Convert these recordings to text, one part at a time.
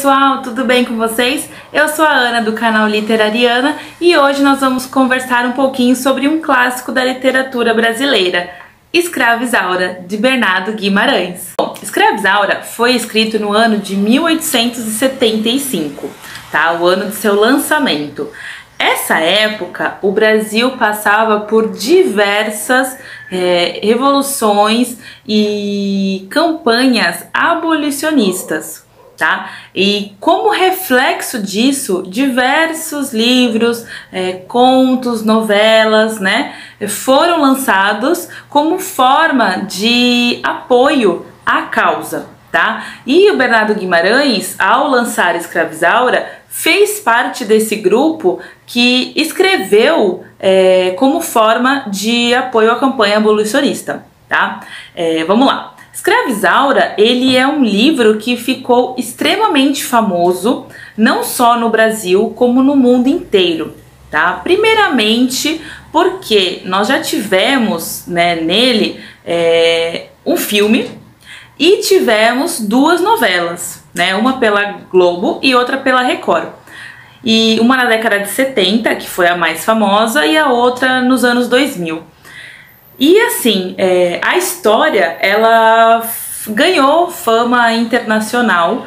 pessoal, tudo bem com vocês? Eu sou a Ana do canal Literariana e hoje nós vamos conversar um pouquinho sobre um clássico da literatura brasileira, Escrava Isaura, de Bernardo Guimarães. Bom, Escrava Isaura foi escrito no ano de 1875, tá? O ano de seu lançamento. Essa época, o Brasil passava por diversas revoluções e campanhas abolicionistas, tá? E como reflexo disso, diversos livros, contos, novelas, né, foram lançados como forma de apoio à causa, tá? E o Bernardo Guimarães, ao lançar Escrava Isaura, fez parte desse grupo que escreveu como forma de apoio à campanha abolicionista, tá? Vamos lá. Escrava Isaura, ele é um livro que ficou extremamente famoso, não só no Brasil, como no mundo inteiro, tá? Primeiramente, porque nós já tivemos, né, nele um filme e tivemos duas novelas, né? Uma pela Globo e outra pela Record. E uma na década de 70, que foi a mais famosa, e a outra nos anos 2000. E assim, a história, ela ganhou fama internacional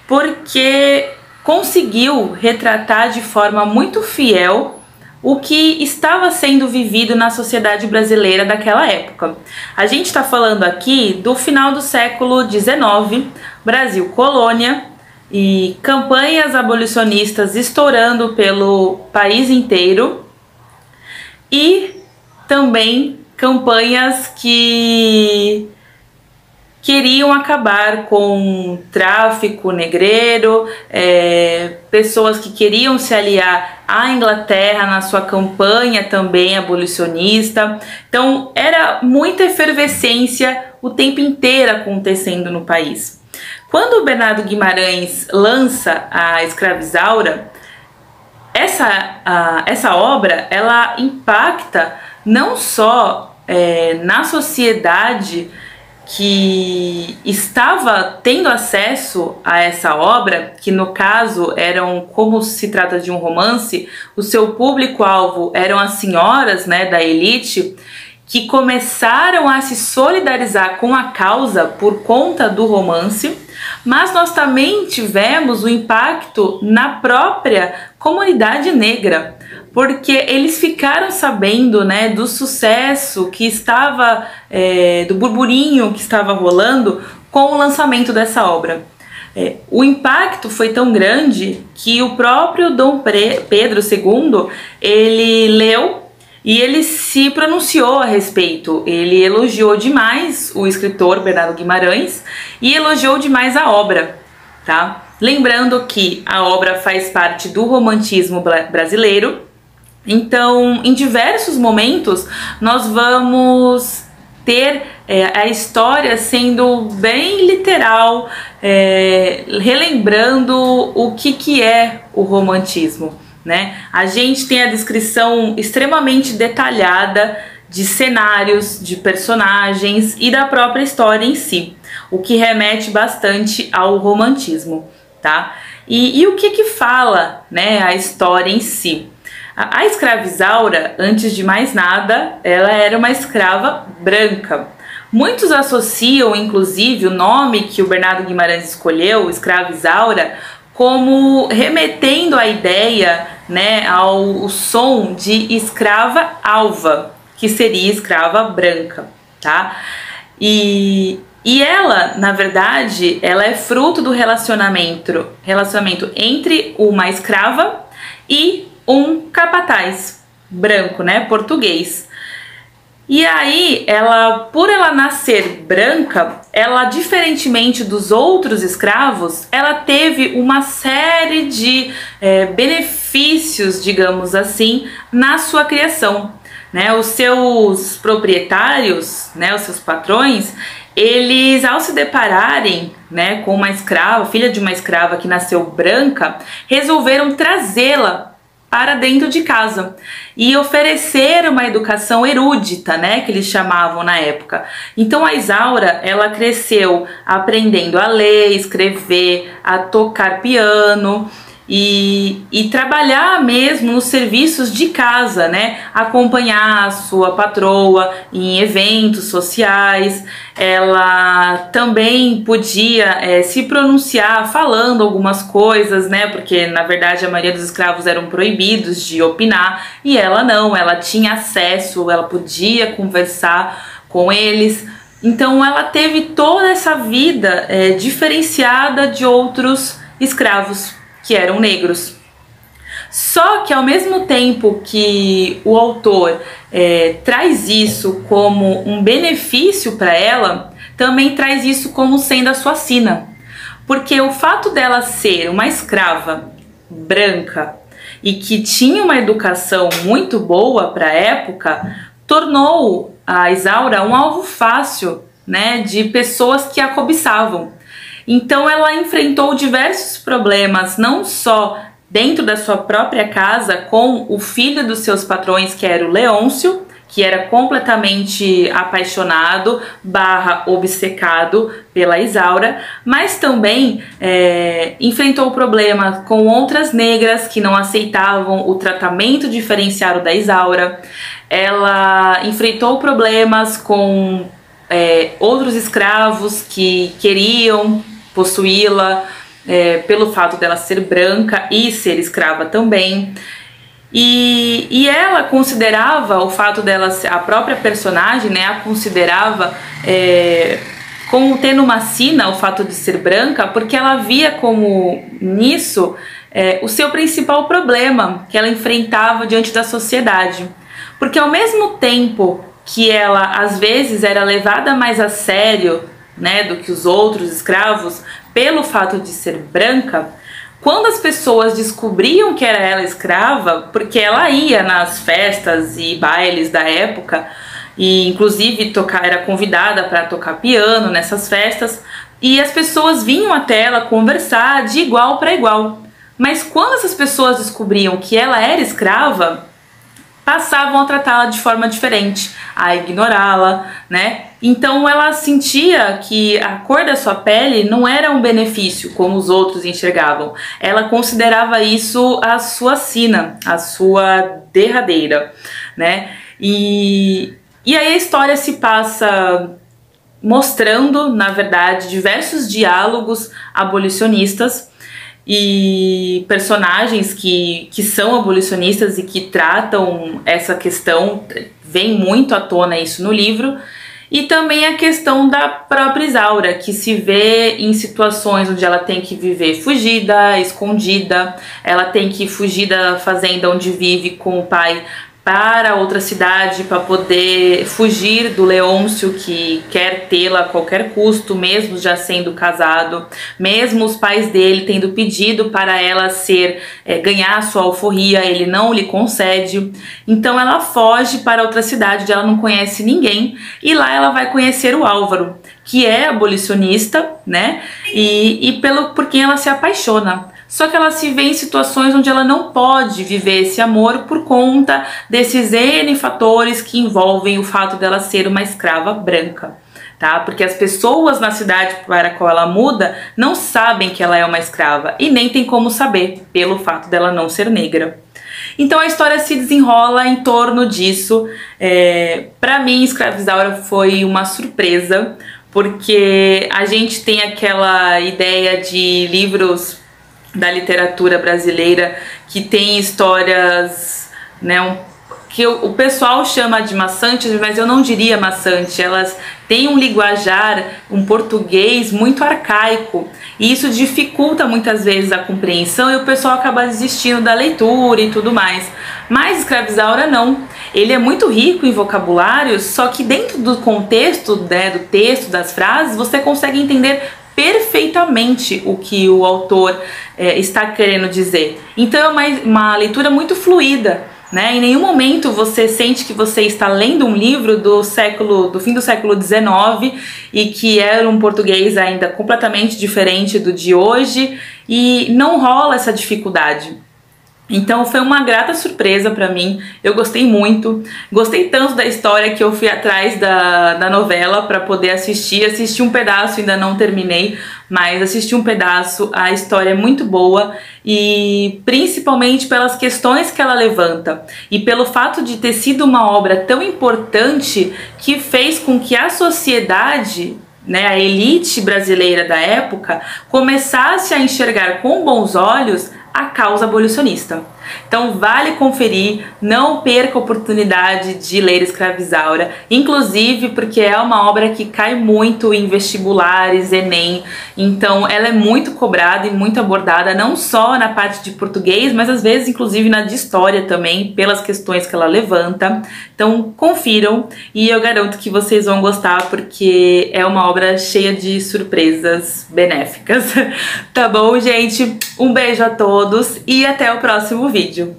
porque conseguiu retratar de forma muito fiel o que estava sendo vivido na sociedade brasileira daquela época. A gente está falando aqui do final do século XIX, Brasil colônia e campanhas abolicionistas estourando pelo país inteiro e também campanhas que queriam acabar com tráfico negreiro, pessoas que queriam se aliar à Inglaterra na sua campanha também abolicionista. Então era muita efervescência o tempo inteiro acontecendo no país. Quando o Bernardo Guimarães lança a Escrava Isaura, essa obra ela impacta não só na sociedade que estava tendo acesso a essa obra, que no caso como se trata de um romance, o seu público-alvo eram as senhoras, né, da elite, que começaram a se solidarizar com a causa por conta do romance, mas nós também tivemos o impacto na própria comunidade negra, porque eles ficaram sabendo, né, do sucesso que estava, do burburinho que estava rolando com o lançamento dessa obra. O impacto foi tão grande que o próprio Dom Pedro II, ele leu e ele se pronunciou a respeito. Ele elogiou demais o escritor Bernardo Guimarães e elogiou demais a obra, tá? Lembrando que a obra faz parte do romantismo brasileiro. Então, em diversos momentos, nós vamos ter a história sendo bem literal, relembrando o que é o romantismo, né? A gente tem a descrição extremamente detalhada de cenários, de personagens e da própria história em si, o que remete bastante ao romantismo, tá? E o que fala, né, a história em si? A Escrava Isaura, antes de mais nada, ela era uma escrava branca. Muitos associam, inclusive, o nome que o Bernardo Guimarães escolheu, Escrava Isaura, como remetendo a ideia, né, ao som de escrava alva, que seria escrava branca, tá? E ela, na verdade, ela é fruto do relacionamento entre uma escrava e um capataz branco, né, português. E aí, por ela nascer branca, ela, diferentemente dos outros escravos, ela teve uma série de benefícios, digamos assim, na sua criação, né? Os seus proprietários, né, os seus patrões, eles, ao se depararem, né, com uma escrava, filha de uma escrava que nasceu branca, resolveram trazê-la para dentro de casa e oferecer uma educação erudita, né, que eles chamavam na época. Então a Isaura, ela cresceu aprendendo a ler, escrever, a tocar piano e trabalhar mesmo nos serviços de casa, né? Acompanhar a sua patroa em eventos sociais. Ela também podia se pronunciar falando algumas coisas, né? Porque na verdade a maioria dos escravos eram proibidos de opinar e ela não, ela tinha acesso, ela podia conversar com eles. Então ela teve toda essa vida diferenciada de outros escravos que eram negros. Só que ao mesmo tempo que o autor traz isso como um benefício para ela, também traz isso como sendo a sua sina. Porque o fato dela ser uma escrava branca e que tinha uma educação muito boa para a época, tornou a Isaura um alvo fácil, né, de pessoas que a cobiçavam. Então ela enfrentou diversos problemas, não só dentro da sua própria casa com o filho dos seus patrões, que era o Leôncio, que era completamente apaixonado / obcecado pela Isaura, mas também enfrentou problema com outras negras que não aceitavam o tratamento diferenciado da Isaura. Ela enfrentou problemas com outros escravos que queriam possuí-la pelo fato dela ser branca e ser escrava também. E ela considerava o fato dela, a própria personagem, né, a considerava como tendo uma sina o fato de ser branca, porque ela via como nisso o seu principal problema que ela enfrentava diante da sociedade. Porque ao mesmo tempo que ela às vezes era levada mais a sério, né, do que os outros escravos pelo fato de ser branca, quando as pessoas descobriam que era ela escrava, porque ela ia nas festas e bailes da época e inclusive era convidada para tocar piano nessas festas, e as pessoas vinham até ela conversar de igual para igual. Mas quando essas pessoas descobriam que ela era escrava, passavam a tratá-la de forma diferente, a ignorá-la, né? Então ela sentia que a cor da sua pele não era um benefício como os outros enxergavam. Ela considerava isso a sua sina, a sua derradeira, né? E aí a história se passa mostrando, na verdade, diversos diálogos abolicionistas e personagens que são abolicionistas e que tratam essa questão, vem muito à tona isso no livro, e também a questão da própria Isaura, que se vê em situações onde ela tem que viver fugida, escondida, ela tem que fugir da fazenda onde vive com o pai para outra cidade para poder fugir do Leôncio, que quer tê-la a qualquer custo, mesmo já sendo casado, mesmo os pais dele tendo pedido para ela ganhar a sua alforria, ele não lhe concede. Então ela foge para outra cidade onde ela não conhece ninguém, e lá ela vai conhecer o Álvaro, que é abolicionista, né? E por quem ela se apaixona. Só que ela se vê em situações onde ela não pode viver esse amor por conta desses N fatores que envolvem o fato dela ser uma escrava branca, tá? Porque as pessoas na cidade para a qual ela muda não sabem que ela é uma escrava e nem tem como saber pelo fato dela não ser negra. Então a história se desenrola em torno disso. Para mim, Escravizaura foi uma surpresa, porque a gente tem aquela ideia de livros da literatura brasileira que tem histórias, né, que o pessoal chama de maçantes, mas eu não diria maçante. Elas têm um linguajar, um português muito arcaico, e isso dificulta muitas vezes a compreensão e o pessoal acaba desistindo da leitura e tudo mais. Mas Escravizaura não, ele é muito rico em vocabulário, só que dentro do contexto, né, do texto, das frases, você consegue entender perfeitamente o que o autor está querendo dizer. Então é uma leitura muito fluida, né? Em nenhum momento você sente que você está lendo um livro do fim do século XIX e que era um português ainda completamente diferente do de hoje, e não rola essa dificuldade. Então foi uma grata surpresa pra mim, eu gostei muito, gostei tanto da história que eu fui atrás da novela pra poder assisti um pedaço, ainda não terminei, mas assisti um pedaço, a história é muito boa e principalmente pelas questões que ela levanta e pelo fato de ter sido uma obra tão importante que fez com que a sociedade, né, a elite brasileira da época, começasse a enxergar com bons olhos a causa abolicionista. Então vale conferir, não perca a oportunidade de ler Escravizaura, inclusive porque é uma obra que cai muito em vestibulares, Enem, então ela é muito cobrada e muito abordada, não só na parte de português, mas às vezes inclusive na de história também, pelas questões que ela levanta. Então confiram e eu garanto que vocês vão gostar porque é uma obra cheia de surpresas benéficas. Tá bom, gente? Um beijo a todos e até o próximo vídeo.